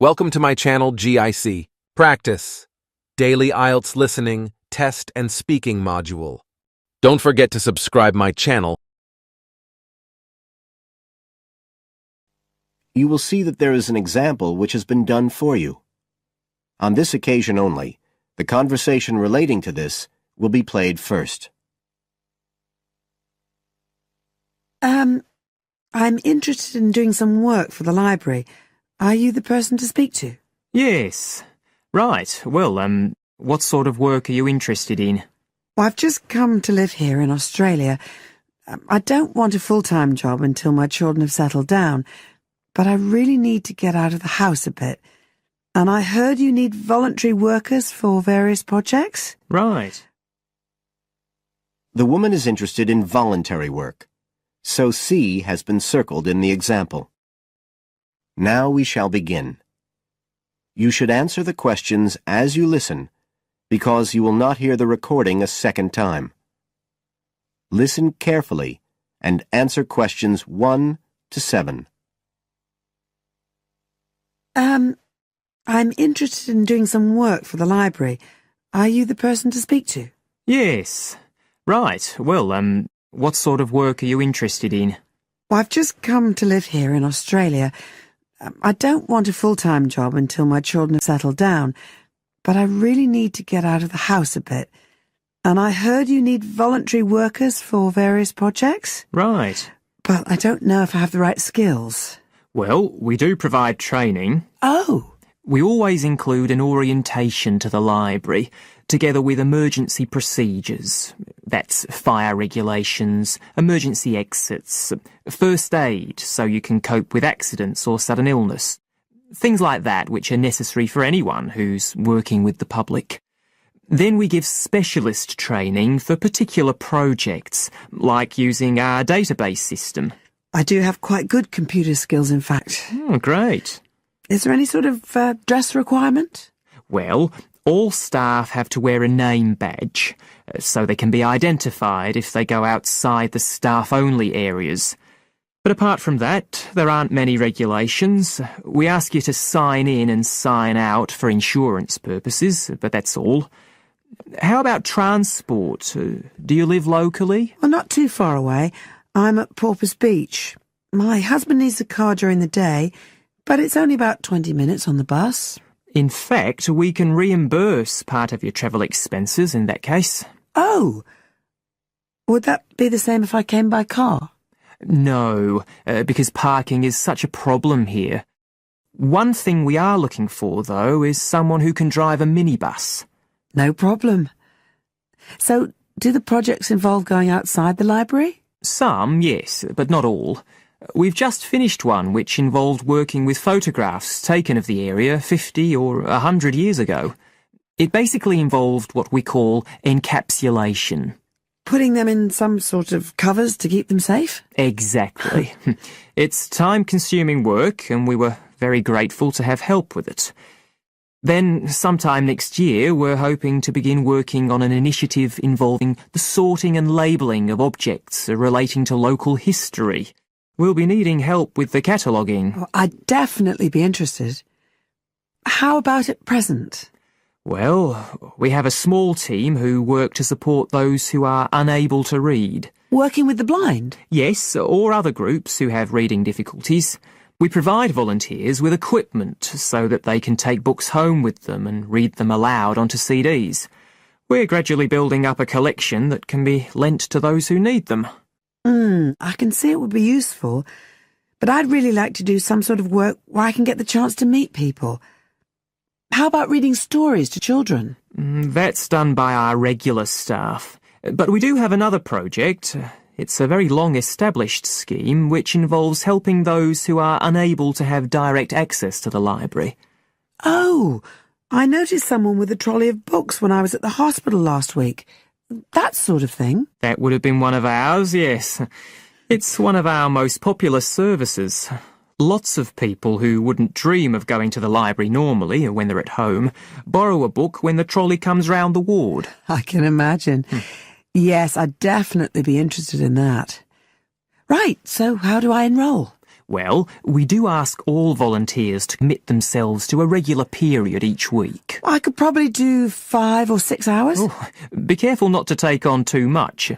Welcome to my channel GIC. Practice. Daily IELTS Listening Test and Speaking Module. Don't forget to subscribe my channel. You will see that there is an example which has been done for you. On this occasion only, the conversation relating to this will be played first. I'm interested in doing some work for the library. Are you the person to speak to? Yes. Right. Well, what sort of work are you interested in? Well, I've just come to live here in Australia. I don't want a full-time job until my children have settled down, but I really need to get out of the house a bit. And I heard you need voluntary workers for various projects? Right. The woman is interested in voluntary work, so C has been circled in the example. Now we shall begin. You should answer the questions as you listen, because you will not hear the recording a second time. Listen carefully and answer questions 1 to 7. I'm interested in doing some work for the library. Are you the person to speak to? Yes. Right. Well, what sort of work are you interested in? Well, I've just come to live here in Australia. I don't want a full-time job until my children have settled down, but I really need to get out of the house a bit. And I heard you need voluntary workers for various projects? Right. But I don't know if I have the right skills. Well, we do provide training. Oh! We always include an orientation to the library, together with emergency procedures. That's fire regulations, emergency exits, first aid so you can cope with accidents or sudden illness. Things like that which are necessary for anyone who's working with the public. Then we give specialist training for particular projects, like using our database system. I do have quite good computer skills, in fact. Oh, great. Is there any sort of dress requirement? Well, all staff have to wear a name badge, so they can be identified if they go outside the staff-only areas. But apart from that, there aren't many regulations. We ask you to sign in and sign out for insurance purposes, but that's all. How about transport? Do you live locally? Well, not too far away. I'm at Porpoise Beach. My husband needs a car during the day, but it's only about 20 minutes on the bus. In fact, we can reimburse part of your travel expenses in that case. Oh! Would that be the same if I came by car? No, because parking is such a problem here. One thing we are looking for, though, is someone who can drive a minibus. No problem. So, do the projects involve going outside the library? Some, yes, but not all. We've just finished one which involved working with photographs taken of the area 50 or 100 years ago. It basically involved what we call encapsulation. Putting them in some sort of covers to keep them safe? Exactly. It's time-consuming work, and we were very grateful to have help with it. Then, sometime next year, we're hoping to begin working on an initiative involving the sorting and labelling of objects relating to local history. We'll be needing help with the cataloguing. Oh, I'd definitely be interested. How about at present? Well, we have a small team who work to support those who are unable to read. Working with the blind? Yes, or other groups who have reading difficulties. We provide volunteers with equipment so that they can take books home with them and read them aloud onto CDs. We're gradually building up a collection that can be lent to those who need them. I can see it would be useful, but I'd really like to do some sort of work where I can get the chance to meet people. How about reading stories to children? That's done by our regular staff. But we do have another project. It's a very long-established scheme which involves helping those who are unable to have direct access to the library. Oh, I noticed someone with a trolley of books when I was at the hospital last week. That sort of thing. That would have been one of ours, yes. It's one of our most popular services. Lots of people who wouldn't dream of going to the library normally, when they're at home, borrow a book when the trolley comes round the ward. I can imagine. Yes, I'd definitely be interested in that. Right, so how do I enrol? Well, we do ask all volunteers to commit themselves to a regular period each week. I could probably do 5 or 6 hours. Oh, be careful not to take on too much.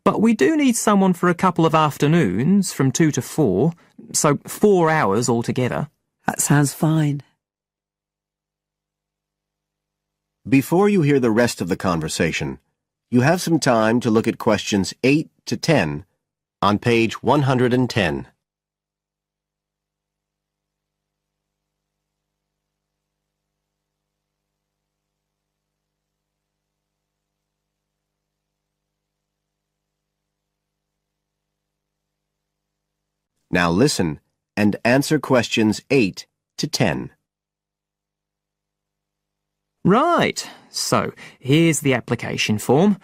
But we do need someone for a couple of afternoons, from 2 to 4, so 4 hours altogether. That sounds fine. Before you hear the rest of the conversation, you have some time to look at questions 8 to 10 on page 110. Now listen and answer questions 8 to 10. Right, so here's the application form.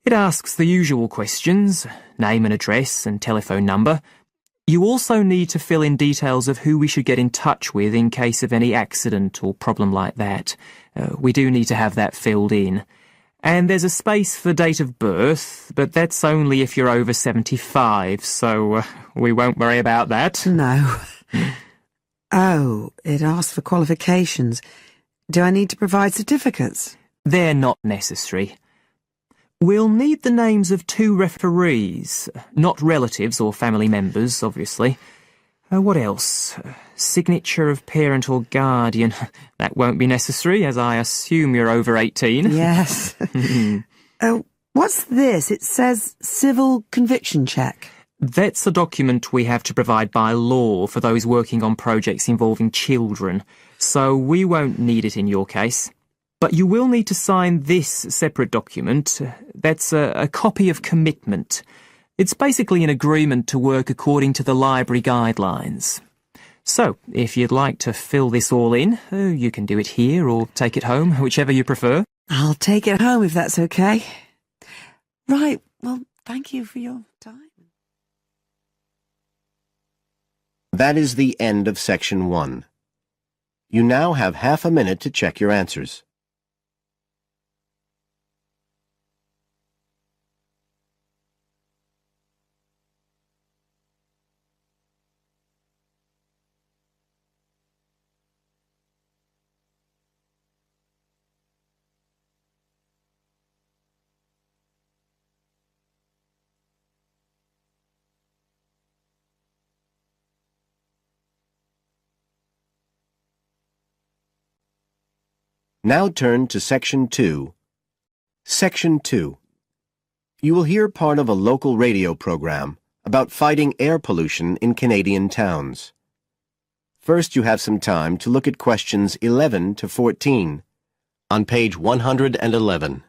It asks the usual questions, name and address and telephone number. You also need to fill in details of who we should get in touch with in case of any accident or problem like that. We do need to have that filled in. And there's a space for date of birth, but that's only if you're over 75, so we won't worry about that. No. Oh, it asks for qualifications. Do I need to provide certificates? They're not necessary. We'll need the names of 2 referees, not relatives or family members, obviously. What else? Signature of parent or guardian. That won't be necessary, as I assume you're over 18. Yes. What's this? It says civil conviction check. That's a document we have to provide by law for those working on projects involving children, so we won't need it in your case. But you will need to sign this separate document. That's a copy of commitment. It's basically an agreement to work according to the library guidelines. So, if you'd like to fill this all in, you can do it here or take it home, whichever you prefer. I'll take it home if that's okay. Right, well, thank you for your time. That is the end of section 1. You now have half a minute to check your answers. Now turn to Section 2. Section 2. You will hear part of a local radio program about fighting air pollution in Canadian towns. First, you have some time to look at questions 11 to 14 on page 111.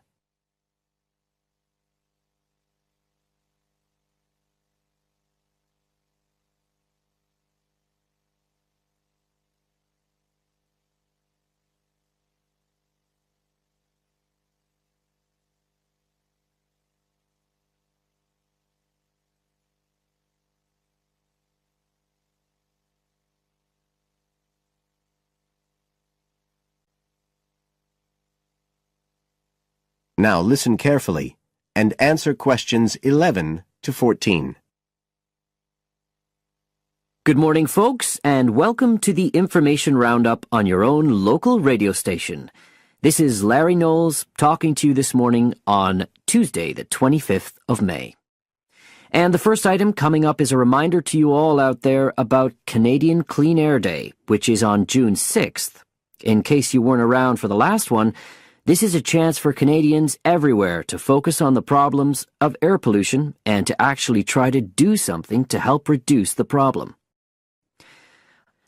Now listen carefully and answer questions 11 to 14. Good morning, folks, and welcome to the Information Roundup on your own local radio station. This is Larry Knowles talking to you this morning on Tuesday, the 25th of May. And the first item coming up is a reminder to you all out there about Canadian Clean Air Day, which is on June 6th. In case you weren't around for the last one, this is a chance for Canadians everywhere to focus on the problems of air pollution and to actually try to do something to help reduce the problem.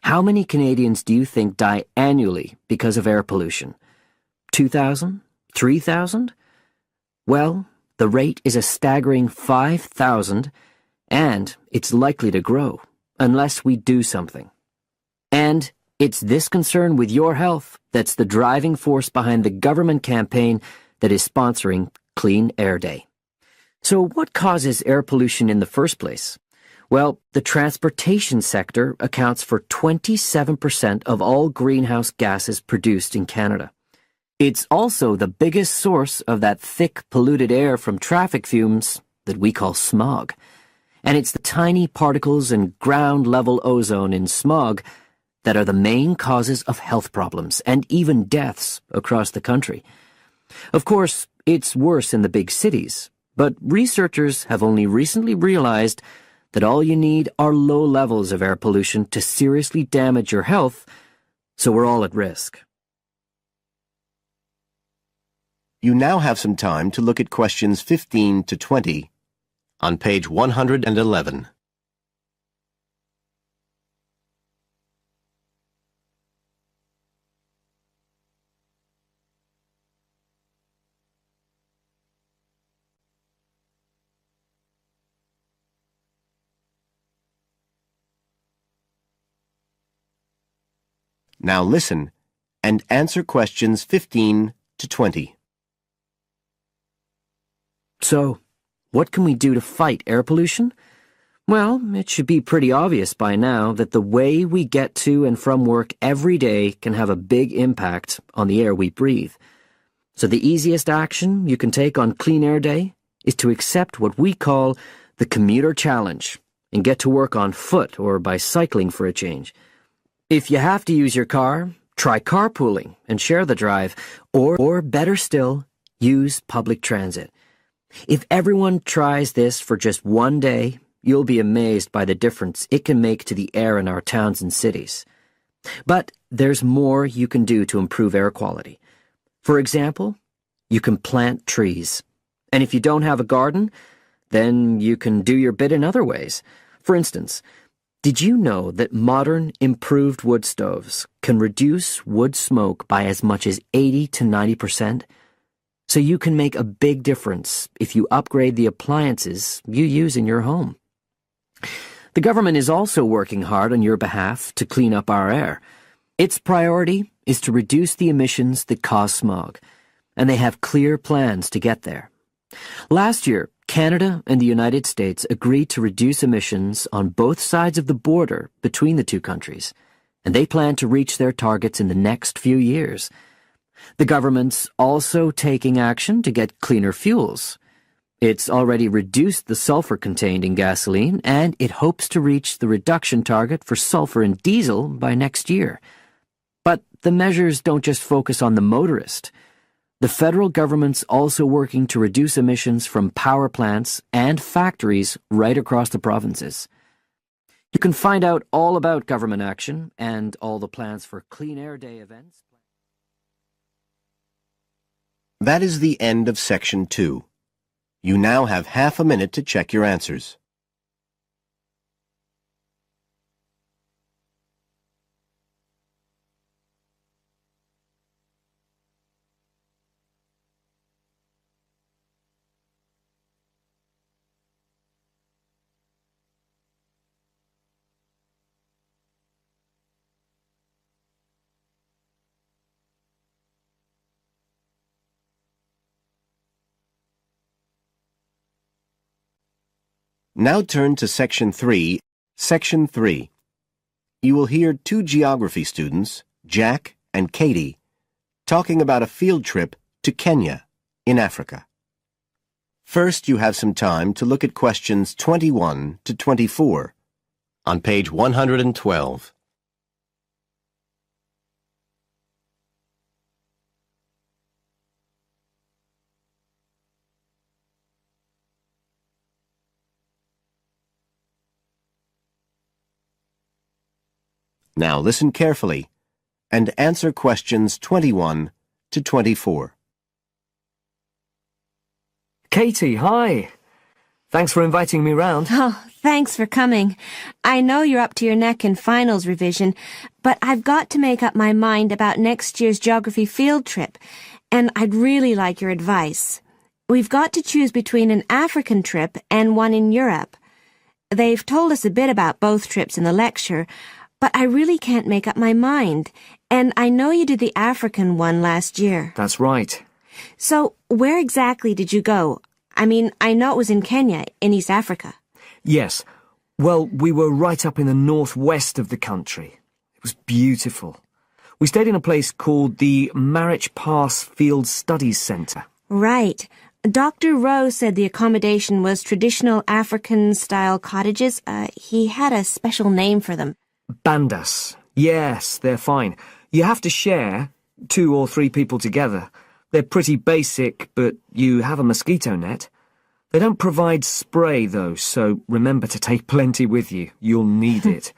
How many Canadians do you think die annually because of air pollution? 2,000? 3,000? Well, the rate is a staggering 5,000, and it's likely to grow unless we do something. And it's this concern with your health that's the driving force behind the government campaign that is sponsoring Clean Air Day. So what causes air pollution in the first place? Well, the transportation sector accounts for 27% of all greenhouse gases produced in Canada. It's also the biggest source of that thick, polluted air from traffic fumes that we call smog. And it's the tiny particles and ground-level ozone in smog that are the main causes of health problems and even deaths across the country. Of course, it's worse in the big cities, but researchers have only recently realized that all you need are low levels of air pollution to seriously damage your health, so we're all at risk. You now have some time to look at questions 15 to 20 on page 111. Now listen and answer questions 15 to 20. So, what can we do to fight air pollution? Well, it should be pretty obvious by now that the way we get to and from work every day can have a big impact on the air we breathe. So the easiest action you can take on Clean Air Day is to accept what we call the commuter challenge and get to work on foot or by cycling for a change. If you have to use your car, try carpooling and share the drive, or better still, use public transit. If everyone tries this for just one day, you'll be amazed by the difference it can make to the air in our towns and cities. But there's more you can do to improve air quality. For example, you can plant trees. And if you don't have a garden, then you can do your bit in other ways. For instance, did you know that modern, improved wood stoves can reduce wood smoke by as much as 80 to 90%? So you can make a big difference if you upgrade the appliances you use in your home. The government is also working hard on your behalf to clean up our air. Its priority is to reduce the emissions that cause smog, and they have clear plans to get there. Last year, Canada and the United States agreed to reduce emissions on both sides of the border between the two countries, and they plan to reach their targets in the next few years. The government's also taking action to get cleaner fuels. It's already reduced the sulfur contained in gasoline, and it hopes to reach the reduction target for sulfur in diesel by next year. But the measures don't just focus on the motorist. The federal government's also working to reduce emissions from power plants and factories right across the provinces. You can find out all about government action and all the plans for Clean Air Day events. That is the end of section 2. You now have half a minute to check your answers. Now turn to Section 3. Section 3. You will hear two geography students, Jack and Katie, talking about a field trip to Kenya in Africa. First, you have some time to look at questions 21 to 24 on page 112. Now listen carefully and answer questions 21 to 24. Katie, hi. Thanks for inviting me round. Oh, thanks for coming. I know you're up to your neck in finals revision, but I've got to make up my mind about next year's geography field trip, and I'd really like your advice. We've got to choose between an African trip and one in Europe. They've told us a bit about both trips in the lecture, but I really can't make up my mind, and I know you did the African one last year. That's right. So, where exactly did you go? I mean, I know it was in Kenya, in East Africa. Yes. Well, we were right up in the northwest of the country. It was beautiful. We stayed in a place called the Marich Pass Field Studies Centre. Right. Dr. Rowe said the accommodation was traditional African-style cottages. He had a special name for them. Bandas. Yes, they're fine. You have to share, 2 or 3 people together. They're pretty basic, but you have a mosquito net. They don't provide spray, though, so remember to take plenty with you. You'll need it.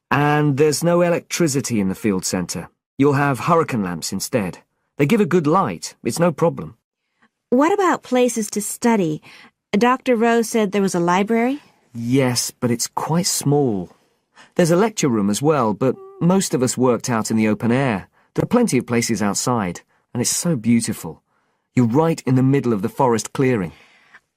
And there's no electricity in the field centre. You'll have hurricane lamps instead. They give a good light. It's no problem. What about places to study? Dr. Rowe said there was a library? Yes, but it's quite small. There's a lecture room as well, but most of us worked out in the open air. There are plenty of places outside, and it's so beautiful. You're right in the middle of the forest clearing.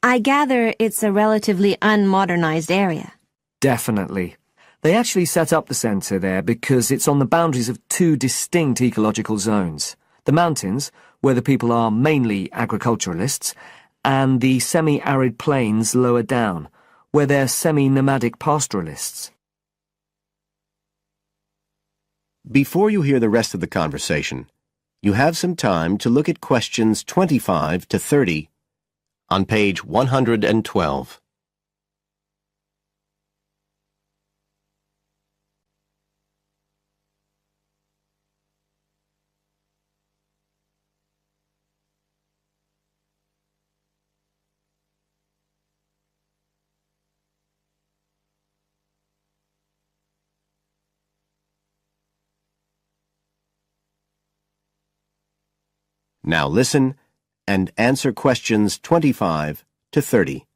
I gather it's a relatively unmodernized area. Definitely. They actually set up the centre there because it's on the boundaries of 2 distinct ecological zones. The mountains, where the people are mainly agriculturalists, and the semi-arid plains lower down, where they're semi-nomadic pastoralists. Before you hear the rest of the conversation, you have some time to look at questions 25 to 30 on page 112. Now listen and answer questions 25 to 30.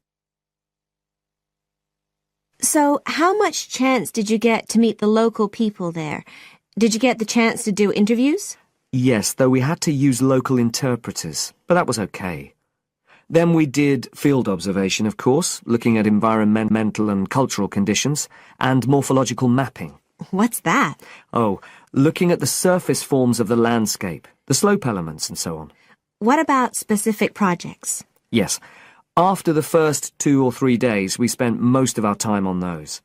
So, how much chance did you get to meet the local people there? Did you get the chance to do interviews? Yes, though we had to use local interpreters, but that was okay. Then we did field observation, of course, looking at environmental and cultural conditions, and morphological mapping. What's that? Oh, looking at the surface forms of the landscape, the slope elements and so on. What about specific projects? Yes. After the first 2 or 3 days, we spent most of our time on those.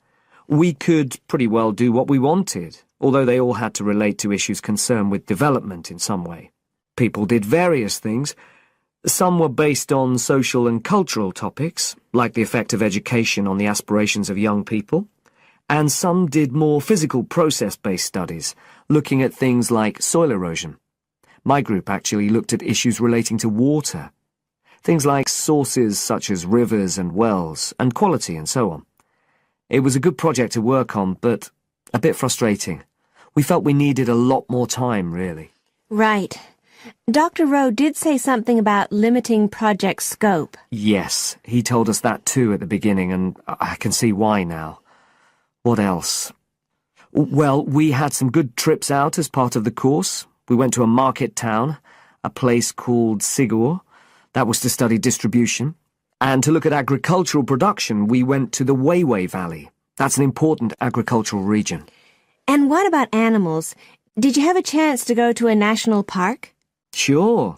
We could pretty well do what we wanted, although they all had to relate to issues concerned with development in some way. People did various things. Some were based on social and cultural topics, like the effect of education on the aspirations of young people, and some did more physical process-based studies, looking at things like soil erosion. My group actually looked at issues relating to water, things like sources such as rivers and wells, and quality and so on. It was a good project to work on, but a bit frustrating. We felt we needed a lot more time, really. Right. Dr. Rowe did say something about limiting project scope. Yes, he told us that too at the beginning, and I can see why now. What else? Well, we had some good trips out as part of the course. We went to a market town, a place called Sigur. That was to study distribution. And to look at agricultural production, we went to the Weiwei Valley. That's an important agricultural region. And what about animals? Did you have a chance to go to a national park? Sure.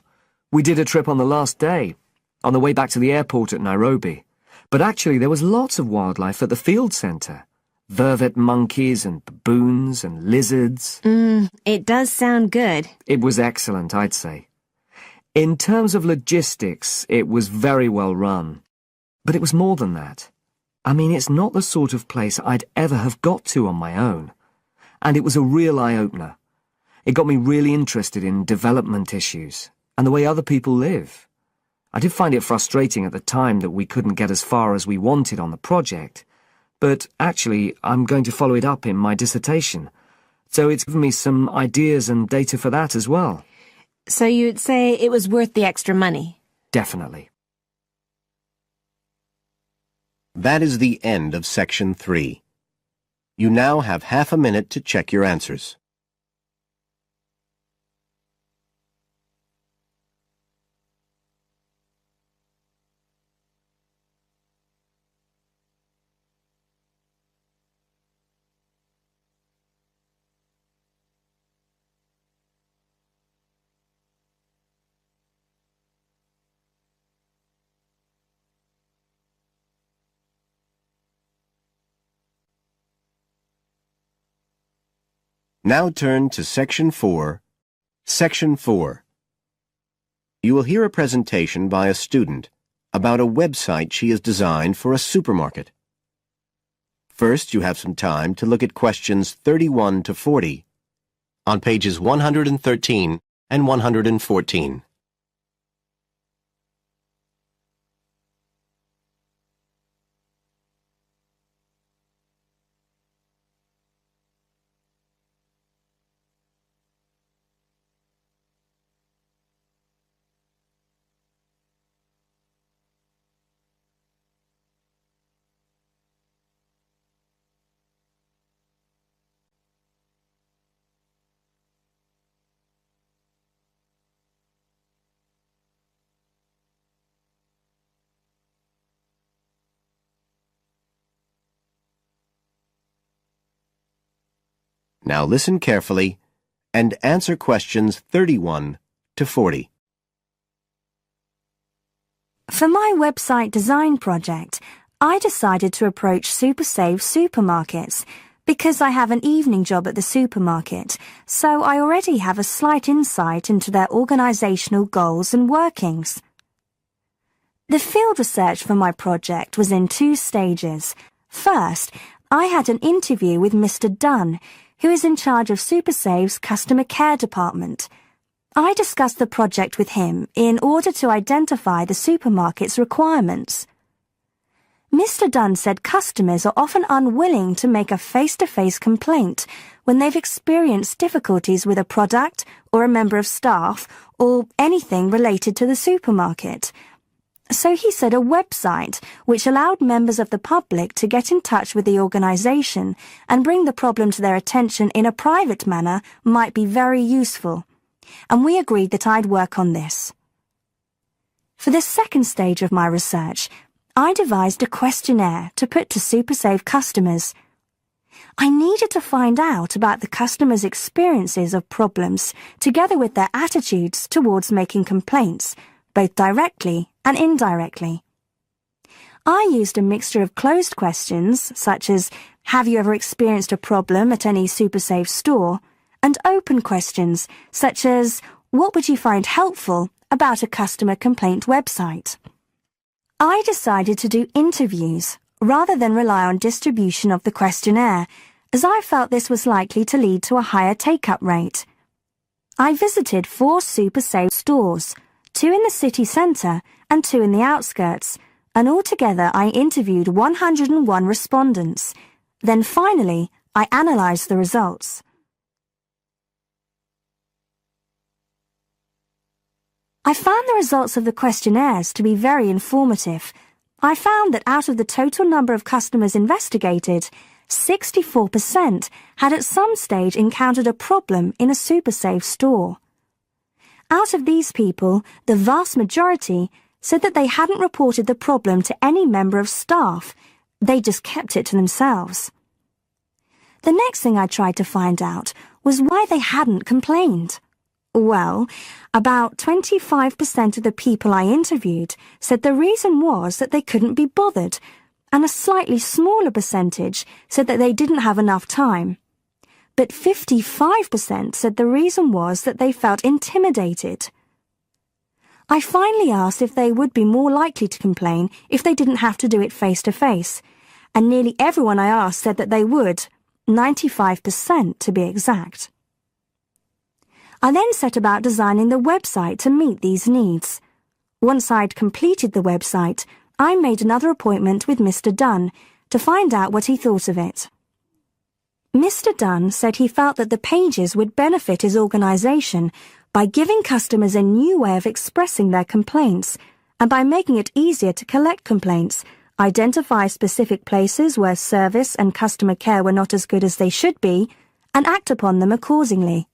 We did a trip on the last day, on the way back to the airport at Nairobi. But actually there was lots of wildlife at the field centre. Vervet monkeys and baboons and lizards. It does sound good. It was excellent, I'd say. In terms of logistics, it was very well run. But it was more than that. I mean, it's not the sort of place I'd ever have got to on my own. And it was a real eye-opener. It got me really interested in development issues and the way other people live. I did find it frustrating at the time that we couldn't get as far as we wanted on the project. But actually, I'm going to follow it up in my dissertation. So it's given me some ideas and data for that as well. So you'd say it was worth the extra money? Definitely. That is the end of section 3. You now have half a minute to check your answers. Now turn to Section 4. Section 4. You will hear a presentation by a student about a website she has designed for a supermarket. First, you have some time to look at questions 31 to 40 on pages 113 and 114. Now listen carefully and answer questions 31 to 40. For my website design project, I decided to approach SuperSave supermarkets because I have an evening job at the supermarket, so I already have a slight insight into their organisational goals and workings. The field research for my project was in 2 stages. First, I had an interview with Mr. Dunn, who is in charge of SuperSave's customer care department. I discussed the project with him in order to identify the supermarket's requirements. Mr. Dunn said customers are often unwilling to make a face-to-face complaint when they've experienced difficulties with a product or a member of staff or anything related to the supermarket. So he said a website which allowed members of the public to get in touch with the organisation and bring the problem to their attention in a private manner might be very useful, and we agreed that I'd work on this. For the second stage of my research, I devised a questionnaire to put to SuperSave customers. I needed to find out about the customers' experiences of problems together with their attitudes towards making complaints, both directly and indirectly. I used a mixture of closed questions, such as, have you ever experienced a problem at any SuperSave store? And open questions, such as, what would you find helpful about a customer complaint website? I decided to do interviews rather than rely on distribution of the questionnaire, as I felt this was likely to lead to a higher take-up rate. I visited 4 SuperSave stores, 2 in the city centre and 2 in the outskirts, and altogether I interviewed 101 respondents. Then finally, I analysed the results. I found the results of the questionnaires to be very informative. I found that out of the total number of customers investigated, 64% had at some stage encountered a problem in a SuperSave store. Out of these people, the vast majority said that they hadn't reported the problem to any member of staff. They just kept it to themselves. The next thing I tried to find out was why they hadn't complained. Well, about 25% of the people I interviewed said the reason was that they couldn't be bothered, and a slightly smaller percentage said that they didn't have enough time. But 55% said the reason was that they felt intimidated. I finally asked if they would be more likely to complain if they didn't have to do it face-to-face, and nearly everyone I asked said that they would, 95% to be exact. I then set about designing the website to meet these needs. Once I'd completed the website, I made another appointment with Mr. Dunn to find out what he thought of it. Mr. Dunn said he felt that the pages would benefit his organisation by giving customers a new way of expressing their complaints and by making it easier to collect complaints, identify specific places where service and customer care were not as good as they should be, and act upon them accordingly.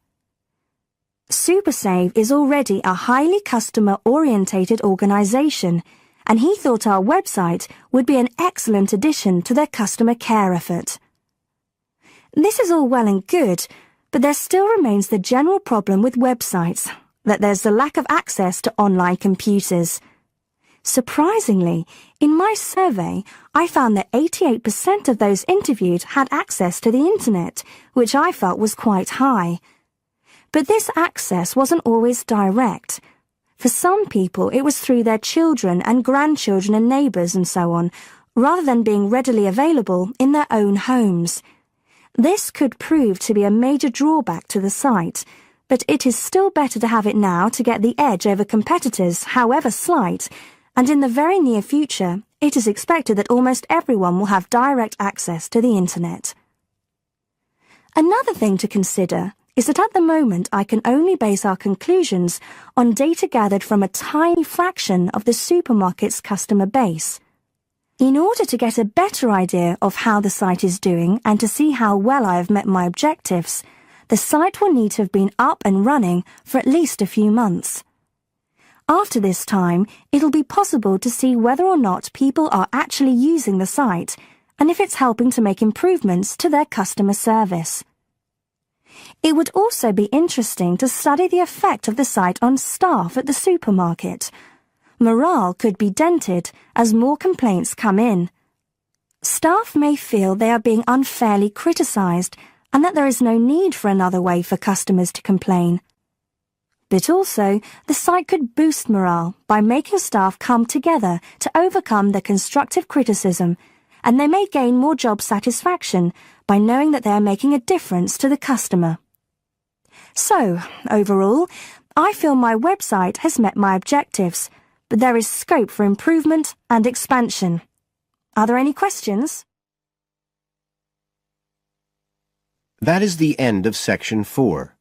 SuperSave is already a highly customer-orientated organisation, and he thought our website would be an excellent addition to their customer care effort. This is all well and good, but there still remains the general problem with websites, that there's the lack of access to online computers. Surprisingly, in my survey, I found that 88% of those interviewed had access to the internet, which I felt was quite high. But this access wasn't always direct. For some people, it was through their children and grandchildren and neighbours and so on, rather than being readily available in their own homes. This could prove to be a major drawback to the site, but it is still better to have it now to get the edge over competitors, however slight, and in the very near future, it is expected that almost everyone will have direct access to the internet. Another thing to consider is that at the moment I can only base our conclusions on data gathered from a tiny fraction of the supermarket's customer base. In order to get a better idea of how the site is doing and to see how well I have met my objectives, the site will need to have been up and running for at least a few months. After this time, it'll be possible to see whether or not people are actually using the site and if it's helping to make improvements to their customer service. It would also be interesting to study the effect of the site on staff at the supermarket. Morale could be dented as more complaints come in. Staff may feel they are being unfairly criticised and that there is no need for another way for customers to complain. But also, the site could boost morale by making staff come together to overcome their constructive criticism, and they may gain more job satisfaction by knowing that they are making a difference to the customer. So, overall, I feel my website has met my objectives, but there is scope for improvement and expansion. Are there any questions? That is the end of section 4.